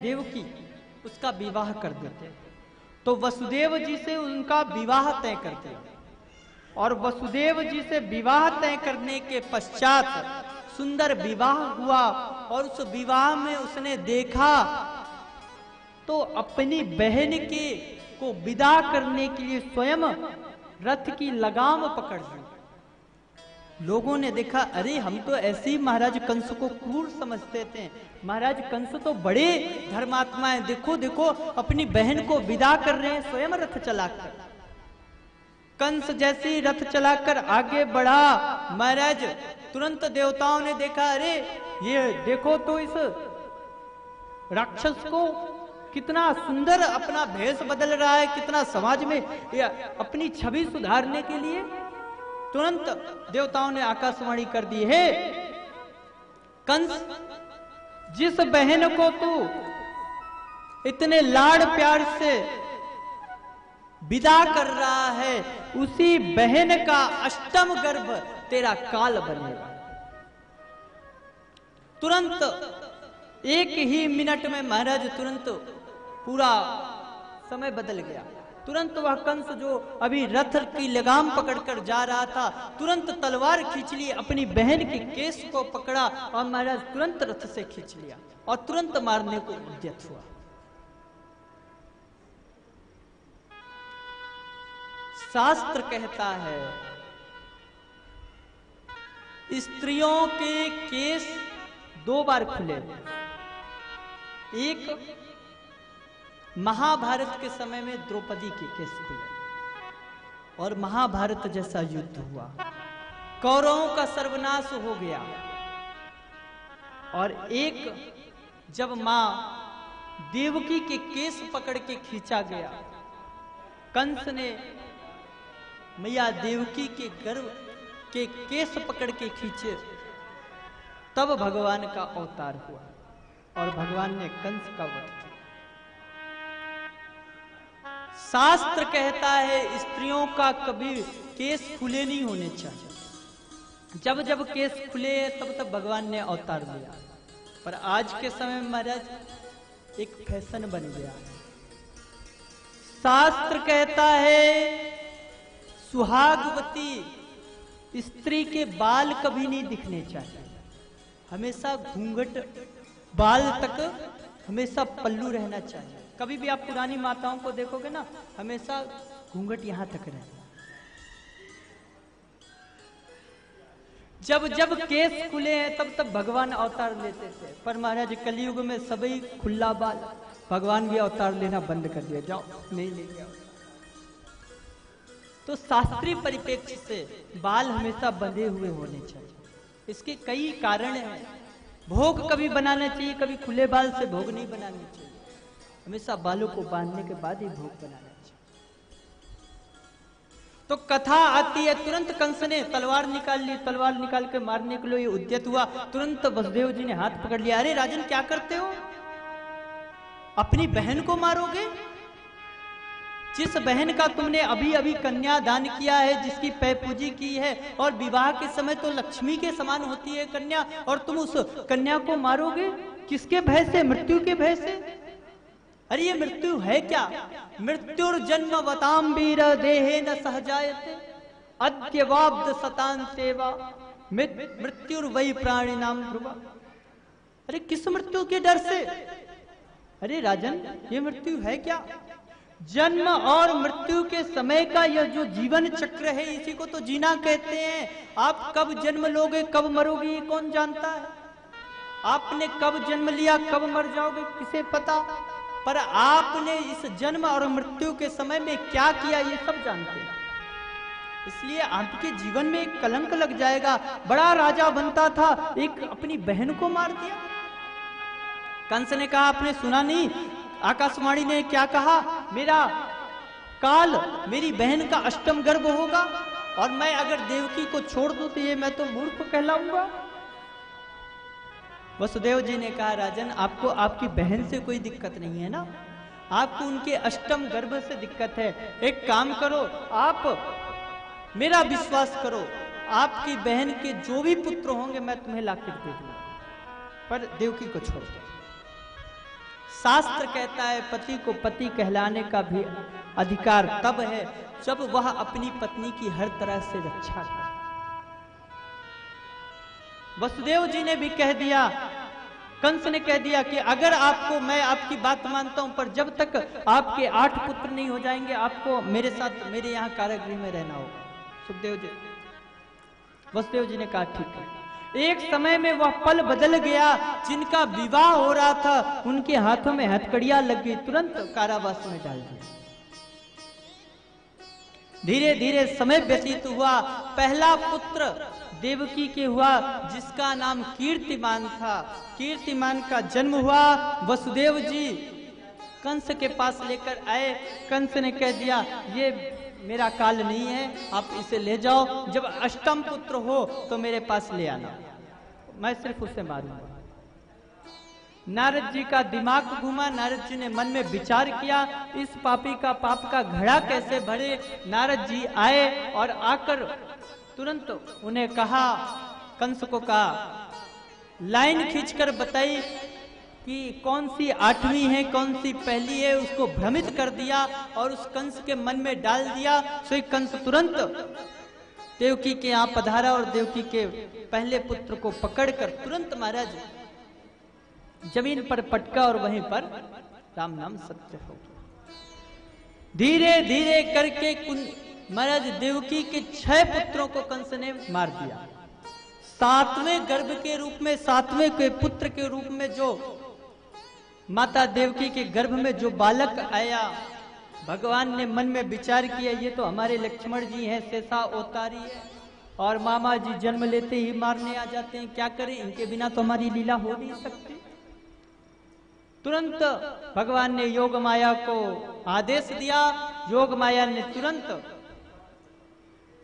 देवकी उसका विवाह कर देते, तो वसुदेव जी से उनका विवाह तय करते, और वसुदेव जी से विवाह तय करने के पश्चात सुंदर विवाह हुआ, और उस विवाह में उसने देखा तो अपनी बहन के को विदा करने के लिए स्वयं रथ की लगाम पकड़ ली। लोगों ने देखा, अरे हम तो ऐसे ही महाराज कंस को क्रूर समझते थे, महाराज कंस तो बड़े धर्मात्मा हैं, देखो देखो अपनी बहन को विदा कर रहे हैं स्वयं रथ चलाकर। कंस जैसी रथ चलाकर आगे बढ़ा, महाराज तुरंत देवताओं ने देखा, अरे ये देखो तो इस राक्षस को कितना सुंदर अपना भेष बदल रहा है, कितना समाज में अपनी छवि सुधारने के लिए। तुरंत देवताओं ने आकाशवाणी कर दी, हे कंस, जिस बहन को तू इतने लाड़ प्यार से विदा कर रहा है, उसी बहन का अष्टम गर्भ तेरा काल बनेगा। तुरंत एक ही मिनट में महाराज तुरंत पूरा समय बदल गया। तुरंत वह कंस जो अभी रथ की लगाम पकड़कर जा रहा था, तुरंत तलवार खींच ली, अपनी बहन के केस को पकड़ा और महाराज तुरंत रथ से खींच लिया और तुरंत मारने को उद्यत हुआ। शास्त्र कहता है, स्त्रियों के केस दो बार खुले। एक महाभारत के समय में द्रौपदी के केस खुले और महाभारत जैसा युद्ध हुआ, कौरवों का सर्वनाश हो गया। और एक जब मां देवकी के केस पकड़ के खींचा गया, कंस ने मैया देवकी के गर्भ के केस पकड़ के खींचे, तब भगवान का अवतार हुआ और भगवान ने कंस का वध किया। शास्त्र कहता है, स्त्रियों का कभी केस खुले नहीं होने चाहिए। जब जब केस खुले तब तब भगवान ने अवतार लिया। पर आज के समय में महाराज एक फैशन बन गया। शास्त्र कहता है, सुहागवती स्त्री के बाल कभी नहीं दिखने चाहिए, हमेशा घूंघट बाल तक हमेशा पल्लू रहना चाहिए। कभी भी आप पुरानी माताओं को देखोगे ना, हमेशा घूंघट यहां तक रहता। जब जब केस खुले हैं तब तब भगवान अवतार लेते थे, पर महाराज कलयुग में सभी खुला बाल, भगवान भी अवतार लेना बंद कर दिया, जाओ नहीं ले जाओ। तो शास्त्रीय परिप्रेक्ष्य से बाल हमेशा बंधे हुए होने चाहिए। इसके कई कारण हैं। भोग कभी बनाना चाहिए, कभी खुले बाल से भोग नहीं बनाना चाहिए, हमेशा बालों को बांधने के बाद ही भोग बनाना चाहिए। तो कथा आती है, तुरंत कंस ने तलवार निकाल ली, तलवार निकाल के मारने के लिए उद्यत हुआ। तुरंत वसुदेव जी ने हाथ पकड़ लिया, अरे राजन क्या करते हो, अपनी बहन को मारोगे? जिस बहन का तुमने अभी अभी कन्या दान किया है, जिसकी पैपूजी की है, और विवाह के समय तो लक्ष्मी के समान होती है कन्या, और तुम उस कन्या को मारोगे किसके भय से? मृत्यु के भय से। अरे ये मृत्यु है क्या? मृत्युर्जन्म वताम वीर देहे न सहजायते अद्यवाब्द सतान सेवा मृत्युर्वै प्राणी नाम ध्रुवा। अरे किस मृत्यु के डर से? अरे राजन, ये मृत्यु है क्या? जन्म और मृत्यु के समय का यह जो जीवन चक्र है, इसी को तो जीना कहते हैं। आप कब जन्म लोगे, कब मरोगे, ये कौन जानता है? आपने कब जन्म लिया, कब मर जाओगे, किसे पता? पर आपने इस जन्म और मृत्यु के समय में क्या किया, ये सब जानते हैं। इसलिए आपके जीवन में एक कलंक लग जाएगा। बड़ा राजा बनता था, एक अपनी बहन को मार दिया। कंस ने कहा, आपने सुना नहीं, आकाशवाणी ने क्या कहा, मेरा काल, मेरी बहन का अष्टम गर्भ होगा, और मैं अगर देवकी को छोड़ दूं तो ये मैं तो मूर्ख कहलाऊंगा। वसुदेव जी ने कहा, राजन आपको आपकी बहन से कोई दिक्कत नहीं है ना, आपको उनके अष्टम गर्भ से दिक्कत है। एक काम करो, आप मेरा विश्वास करो, आपकी बहन के जो भी पुत्र होंगे मैं तुम्हें लाकर दे दूंगा, पर देवकी को छोड़ दो। शास्त्र कहता है पति को पति कहलाने का भी अधिकार तब है जब वह अपनी पत्नी की हर तरह से रक्षा करे। वसुदेव जी ने भी कह दिया, कंस ने कह दिया कि अगर आपको, मैं आपकी बात मानता हूं, पर जब तक आपके 8 पुत्र नहीं हो जाएंगे आपको मेरे साथ मेरे यहां कारागृह में रहना होगा। सुखदेव जी, वसुदेव जी ने कहा ठीक है। एक समय में वह पल बदल गया, जिनका विवाह हो रहा था उनके हाथों में हथकड़ियां लग गई, तुरंत कारावास में डाल दिया। धीरे धीरे समय व्यतीत हुआ, पहला पुत्र देवकी के हुआ जिसका नाम कीर्तिमान था। कीर्तिमान का जन्म हुआ, वसुदेव जी कंस के पास लेकर आए। कंस ने कह दिया ये मेरा काल नहीं है, आप इसे ले जाओ, जब अष्टम पुत्र हो तो मेरे पास ले आना, मैं सिर्फ उसे मारूंगा। नारद जी का दिमाग घूमा, नारद जी ने मन में विचार किया इस पापी का पाप का घड़ा कैसे भरे। नारद जी आए और आकर तुरंत उन्हें कहा, कंस को कहा, लाइन खींचकर बताई कि कौन सी 8वीं है कौन सी पहली है, उसको भ्रमित कर दिया और उस कंस के मन में डाल दिया। सो कंस तुरंत देवकी के यहाँ पधारा और देवकी के पहले पुत्र को पकड़कर तुरंत महाराज जमीन पर पटका और वहीं पर राम नाम सत्य हो गया। धीरे धीरे करके महाराज देवकी के 6 पुत्रों को कंस ने मार दिया। 7वें गर्भ के रूप में, 7वें के पुत्र के रूप में जो माता देवकी के गर्भ में जो बालक आया, भगवान ने मन में विचार किया ये तो हमारे लक्ष्मण जी हैं, शेषा अवतारी है, और मामा जी जन्म लेते ही मारने आ जाते हैं, क्या करें, इनके बिना तो हमारी लीला हो नहीं सकती। तुरंत भगवान ने योग माया को आदेश दिया। योग माया ने तुरंत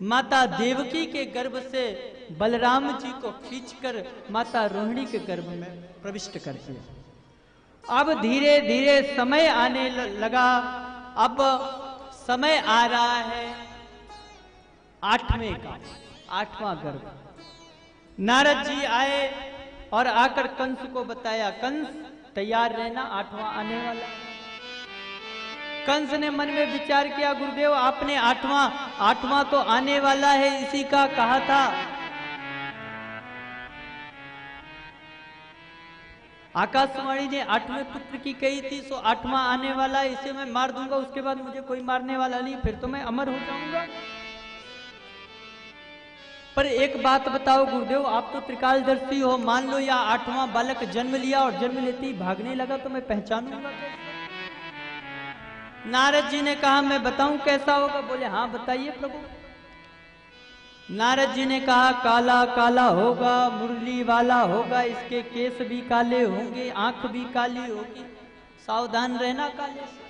माता देवकी के गर्भ से बलराम जी को खींचकर माता रोहिणी के गर्भ में प्रविष्ट कर दिया। अब धीरे धीरे समय आने लगा। अब समय आ रहा है 8वें का, 8वां गर्भ। नारद जी आए और आकर कंस को बताया, कंस तैयार रहना, 8वां आने वाला। कंस ने मन में विचार किया, गुरुदेव आपने 8वां तो आने वाला है, इसी का कहा था। आकाशवाणी ने 8वें पुत्र की कही थी, सो 8वां आने वाला है, इसे मैं मार दूंगा, उसके बाद मुझे कोई मारने वाला नहीं, फिर तो मैं अमर हो जाऊंगा। पर एक बात बताओ गुरुदेव, आप तो त्रिकालदर्शी हो, मान लो या 8वां बालक जन्म लिया और जन्म लेते ही भागने लगा तो मैं पहचानूंगा कैसे? नारद जी ने कहा मैं बताऊं कैसा होगा? बोले हाँ बताइए प्रभु। नारद जी ने कहा काला काला होगा, मुरली वाला होगा, इसके केस भी काले होंगे, आंख भी काली होगी, सावधान रहना काले से।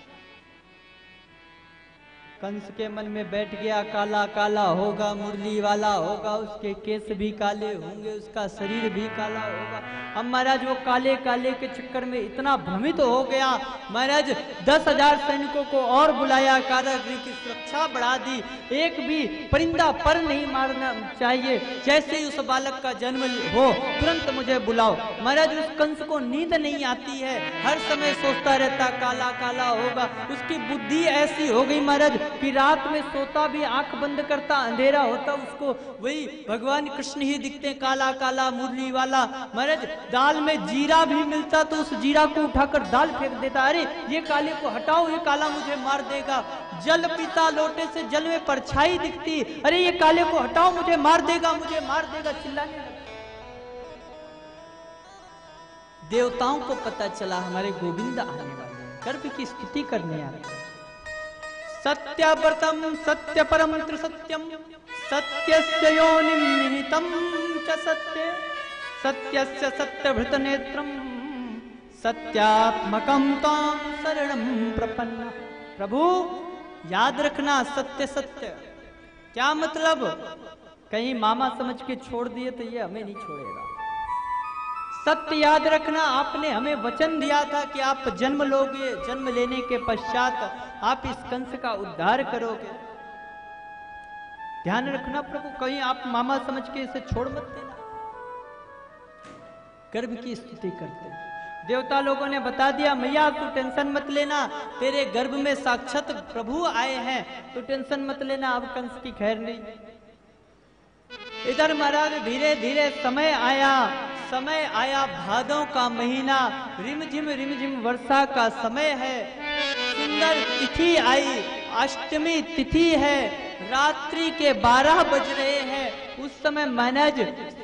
कंस के मन में बैठ गया काला काला होगा, मुरली वाला होगा, उसके केस भी काले होंगे, उसका शरीर भी काला होगा। अब महाराज वो काले काले के चक्कर में इतना भ्रमित हो गया, महाराज 10,000 सैनिकों को और बुलाया, कारागृह की सुरक्षा बढ़ा दी, एक भी परिंदा पर नहीं मारना चाहिए, जैसे ही उस बालक का जन्म हो तुरंत मुझे बुलाओ। महाराज उस कंस को नींद नहीं आती है, हर समय सोचता रहता काला काला होगा। उसकी बुद्धि ऐसी हो गई महाराज कि रात में सोता भी आंख बंद करता, अंधेरा होता उसको वही भगवान कृष्ण ही दिखते, काला काला मुरली वाला। महाराज दाल में जीरा भी मिलता तो उस जीरा को उठाकर दाल फेंक देता, अरे ये काले को हटाओ, ये काला मुझे मार देगा। जल पीता लोटे से जल में परछाई दिखती, अरे ये काले को हटाओ मुझे मार देगा, मुझे मार देगा, चिल्लाने लगता। देवताओं को पता चला हमारे गोविंद आने वाले, गर्भ की स्तुति करने आ रहे। सत्यव्रतम सत्य परम त्रिसत्यम, सत्यस्य योनिं निहितं च सत्ये, सत्यस्य सत्यभृत नेत्रम, सत्यात्मकं तां शरणं प्रपन्ना। प्रभु याद रखना सत्य सत्य, क्या मतलब? कहीं मामा समझ के छोड़ दिए तो ये हमें नहीं छोड़ेगा। सत्य याद रखना, आपने हमें वचन दिया था कि आप जन्म लोगे, जन्म लेने के पश्चात आप इस कंस का उद्धार करोगे। ध्यान रखना प्रभु, कहीं आप मामा समझ के इसे छोड़ मत देना। गर्भ की स्तुति करते, देवता लोगों ने बता दिया, मैया तू टेंशन मत लेना, तेरे गर्भ में साक्षात प्रभु आए हैं, तू टेंशन मत लेना, अब कंस की खैर नहीं। इधर महाराज धीरे धीरे समय आया भादों का महीना, रिमझिम वर्षा का समय है। सुंदर तिथि आई, अष्टमी तिथि है, रात्रि के 12 बज रहे हैं। उस समय महाराज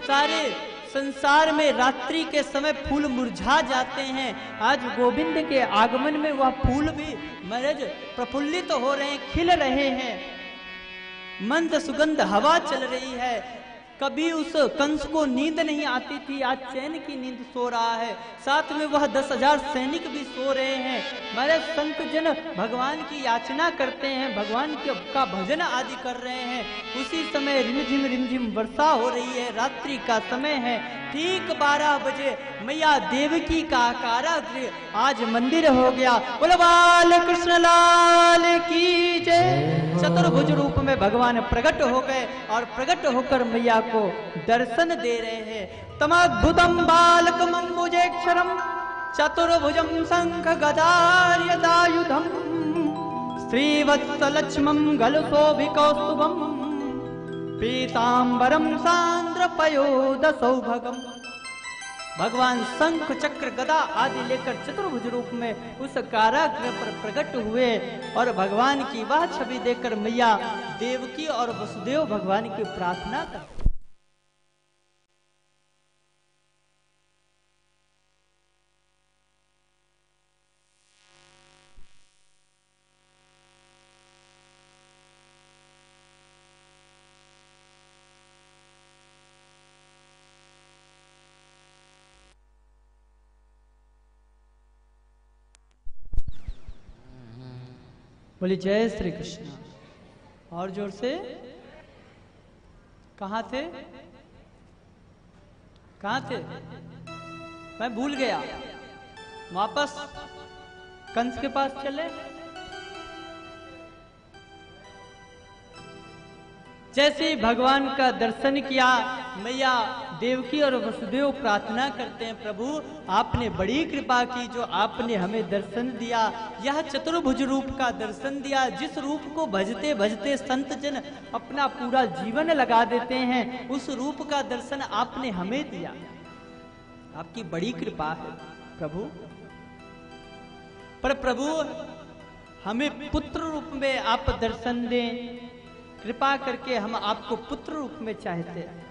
सारे संसार में रात्रि के समय फूल मुरझा जाते हैं। आज गोविंद के आगमन में वह फूल भी महाराज प्रफुल्लित हो रहे हैं, खिल रहे हैं, मंद सुगंध हवा चल रही है। कभी उस कंस को नींद नहीं आती थी, आज चैन की नींद सो रहा है, साथ में वह 10,000 सैनिक भी सो रहे हैं। महाराज संत जन भगवान की याचना करते हैं, भगवान का भजन आदि कर रहे हैं। उसी समय रिमझिम वर्षा हो रही है, रात्रि का समय है। ठीक 12 बजे मैया देवकी का कारागृह आज मंदिर हो गया। बोलो बाल कृष्ण लाल की जय। चतुर्भुज रूप में भगवान प्रकट हो गए और प्रकट होकर मैया को दर्शन दे रहे हैं। तमद्भुतम बालकम अम्बुजेक्षरम चतुर्भुजम शंख गदार्यदायुधम श्रीवत्सलक्ष्मं गलशोभिकौस्तुभम पीतांबरम सांद्रपयोद सौभगम। भगवान शंख चक्र गदा आदि लेकर चतुर्भुज रूप में उस कारागृह पर प्रकट हुए और भगवान की वह छवि देखकर मैया देवकी और वसुदेव भगवान की प्रार्थना कर। बोली जय श्री कृष्ण। और जोर से। कहाँ थे? मैं भूल गया। वापस कंस के पास चले। जैसे ही भगवान का दर्शन किया, मैया देवकी और वसुदेव प्रार्थना करते हैं, प्रभु आपने बड़ी कृपा की जो आपने हमें दर्शन दिया, यह चतुर्भुज रूप का दर्शन दिया, जिस रूप को भजते भजते संत जन अपना पूरा जीवन लगा देते हैं, उस रूप का दर्शन आपने हमें दिया। आपकी बड़ी कृपा है प्रभु। पर प्रभु हमें पुत्र रूप में आप दर्शन दें, कृपा करके हम आपको पुत्र रूप में चाहते हैं।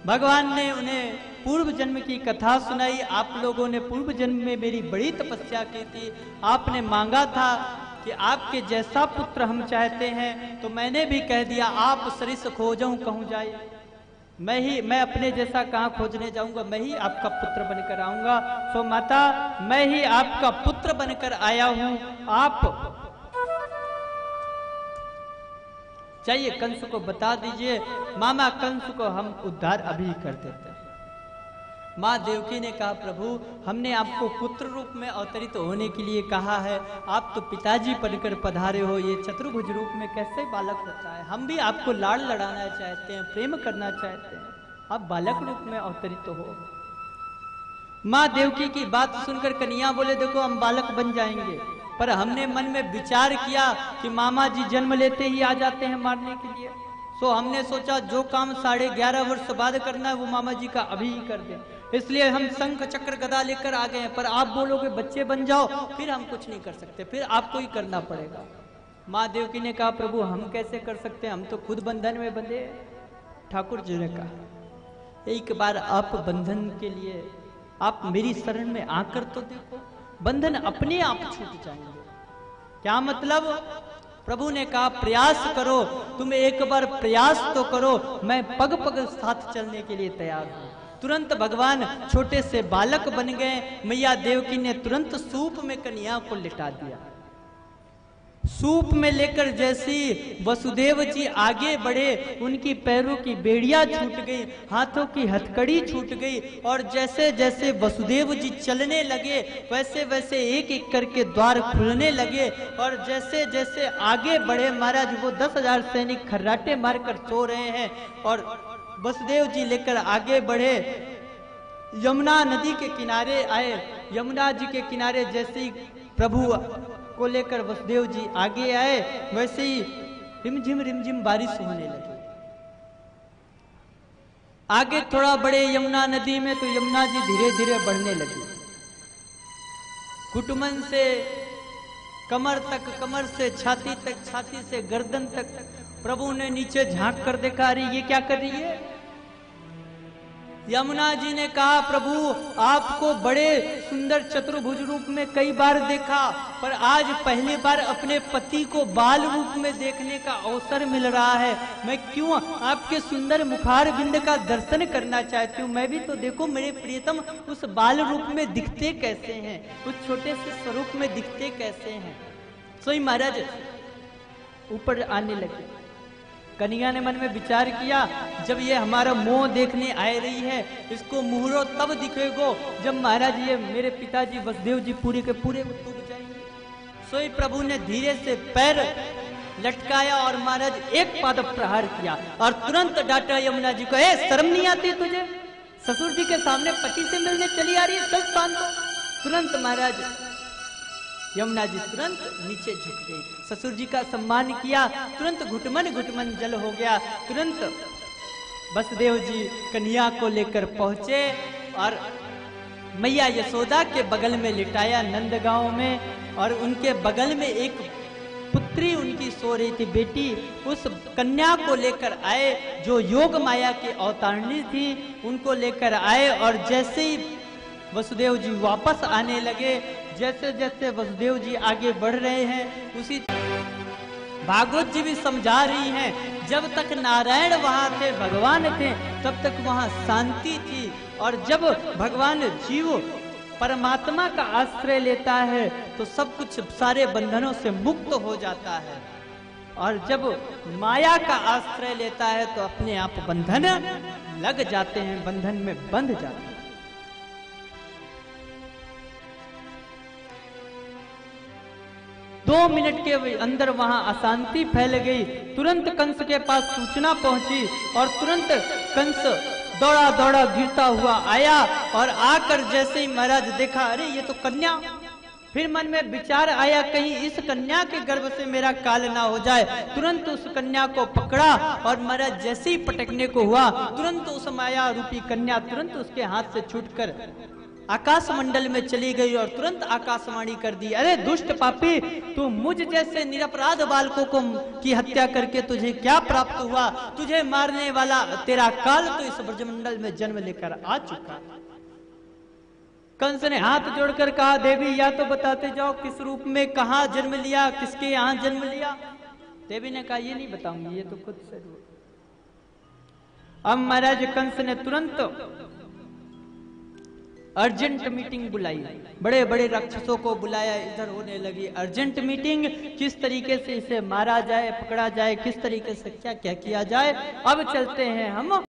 भगवान ने उन्हें पूर्व जन्म की कथा सुनाई। आप लोगों ने पूर्व जन्म में मेरी बड़ी तपस्या की थी, आपने मांगा था कि आपके जैसा पुत्र हम चाहते हैं, तो मैंने भी कह दिया आप सरिस खोजऊं कहूं जाए। मैं अपने जैसा कहां खोजने जाऊंगा, मैं ही आपका पुत्र बनकर आऊंगा। सो माता मैं ही आपका पुत्र बनकर आया हूं। आप चाहिए कंस को बता दीजिए, मामा कंस को हम उद्धार अभी कर देते हैं। माँ देवकी ने कहा प्रभु हमने आपको पुत्र रूप में अवतरित होने के लिए कहा है, आप तो पिताजी बनकर पधारे हो, ये चतुर्भुज रूप में कैसे बालक होता है? हम भी आपको लाड़ लड़ाना चाहते हैं, प्रेम करना चाहते हैं, आप बालक रूप में अवतरित हो। माँ देवकी की बात सुनकर कन्हैया बोले देखो हम बालक बन जाएंगे, पर हमने मन में विचार किया कि मामा जी जन्म लेते ही आ जाते हैं मारने के लिए। सो हमने सोचा जो काम 11.5 वर्ष बाद करना है वो मामा जी का अभी ही कर दें, इसलिए हम शंख चक्र गदा लेकर आ गए हैं। पर आप बोलोगे बच्चे बन जाओ, फिर हम कुछ नहीं कर सकते, फिर आपको ही करना पड़ेगा। माँ देवकी ने कहा प्रभु हम कैसे कर सकते हैं, हम तो खुद बंधन में बंधे। ठाकुर जी ने कहा एक बार आप बंधन के लिए आप मेरी शरण में आकर तो देखो, बंधन अपने आप छूट जाएंगे। क्या मतलब? प्रभु ने कहा प्रयास करो, तुम एक बार प्रयास तो करो, मैं पग पग साथ चलने के लिए तैयार हूं। तुरंत भगवान छोटे से बालक बन गए। मैया देवकी ने तुरंत सूप में कन्हैया को लिटा दिया। सूप में लेकर जैसी वसुदेव जी आगे बढ़े, उनकी पैरों की बेड़ियां छूट गई, हाथों की हथकड़ी छूट गई, और जैसे जैसे वसुदेव जी चलने लगे वैसे वैसे एक एक करके द्वार खुलने लगे। और जैसे जैसे आगे बढ़े महाराज वो 10,000 सैनिक खर्राटे मारकर सो रहे हैं, और वसुदेव जी लेकर आगे बढ़े। यमुना नदी के किनारे आए। यमुना जी के किनारे जैसे ही प्रभु को लेकर वसुदेव जी आगे आए, वैसे ही रिमझिम बारिश होने लगी। आगे थोड़ा बड़े यमुना नदी में तो यमुना जी धीरे धीरे बढ़ने लगी। घुटमन से कमर तक, कमर से छाती तक, छाती से गर्दन तक। प्रभु ने नीचे झांक कर देखा, अरे ये क्या कर रही है? यमुना जी ने कहा, प्रभु आपको बड़े सुंदर चतुर्भुज रूप में कई बार देखा, पर आज पहली बार अपने पति को बाल रूप में देखने का अवसर मिल रहा है। मैं क्यों आपके सुंदर मुखार बिंद का दर्शन करना चाहती हूँ। मैं भी तो देखो मेरे प्रियतम उस बाल रूप में दिखते कैसे हैं, उस छोटे से स्वरूप में दिखते कैसे हैं। सोई महाराज ऊपर आने लगे। कन्हैया ने मन में विचार किया, जब ये हमारा मोह देखने आ रही है, इसको मुहरो तब दिखेगो जब महाराज ये मेरे पिताजी वसुदेव जी पूरे के पूरे डूब जाएंगे। सोई प्रभु ने धीरे से पैर लटकाया और महाराज एक पाद प्रहार किया और तुरंत डांटा यमुना जी को, ए शर्म नहीं आती तुझे? ससुर जी के सामने पति से मिलने चली आ रही है, चल शांत हो। तुरंत महाराज यमुना जी तुरंत नीचे झुक गई, ससुर जी का सम्मान किया। तुरंत घुटमन घुटमन जल हो गया। तुरंत वसुदेव जी कन्हैया को लेकर पहुंचे और मैया यशोदा के बगल में लिटाया नंदगांव में, और उनके बगल में एक पुत्री उनकी सो रही थी, बेटी। उस कन्या को लेकर आए जो योग माया की अवतारणी थी, उनको लेकर आए। और जैसे ही वसुदेव जी वापस आने लगे, जैसे जैसे वसुदेव जी आगे बढ़ रहे हैं, उसी भागवत जी भी समझा रही हैं, जब तक नारायण वहां थे, भगवान थे, तब तक वहां शांति थी। और जब भगवान जीव परमात्मा का आश्रय लेता है तो सब कुछ सारे बंधनों से मुक्त हो जाता है, और जब माया का आश्रय लेता है तो अपने आप बंधन लग जाते हैं, बंधन में बंध जाते हैं। 2 मिनट के अंदर वहां अशांति फैल गई। तुरंत कंस के पास सूचना पहुंची और तुरंत कंस दौड़ा दौड़ा गिरता हुआ आया, और आकर जैसे ही महाराज देखा, अरे ये तो कन्या। फिर मन में विचार आया, कहीं इस कन्या के गर्भ से मेरा काल ना हो जाए। तुरंत उस कन्या को पकड़ा और महाराज जैसे ही पटकने को हुआ, तुरंत उस माया रूपी कन्या तुरंत उसके हाथ से छूटकर आकाश मंडल में चली गई और तुरंत आकाशवाणी कर दी, अरे दुष्ट पापी, तू मुझ जैसे निरपराध बालकों को की हत्या करके तुझे क्या प्राप्त हुआ? तुझे मारने वाला तेरा काल तो इस ब्रजमंडल में जन्म लेकर आ चुका। कंस ने हाथ जोड़कर कहा, देवी या तो बताते जाओ किस रूप में कहा जन्म लिया, किसके यहाँ जन्म लिया? देवी ने कहा, ये नहीं बताऊंगी, ये तो खुद से। अब महाराज कंस ने तुरंत अर्जेंट मीटिंग बुलाई, बड़े बड़े राक्षसों को बुलाया। इधर होने लगी अर्जेंट मीटिंग, किस तरीके से इसे मारा जाए, पकड़ा जाए, किस तरीके से क्या क्या किया जाए। अब चलते हैं हम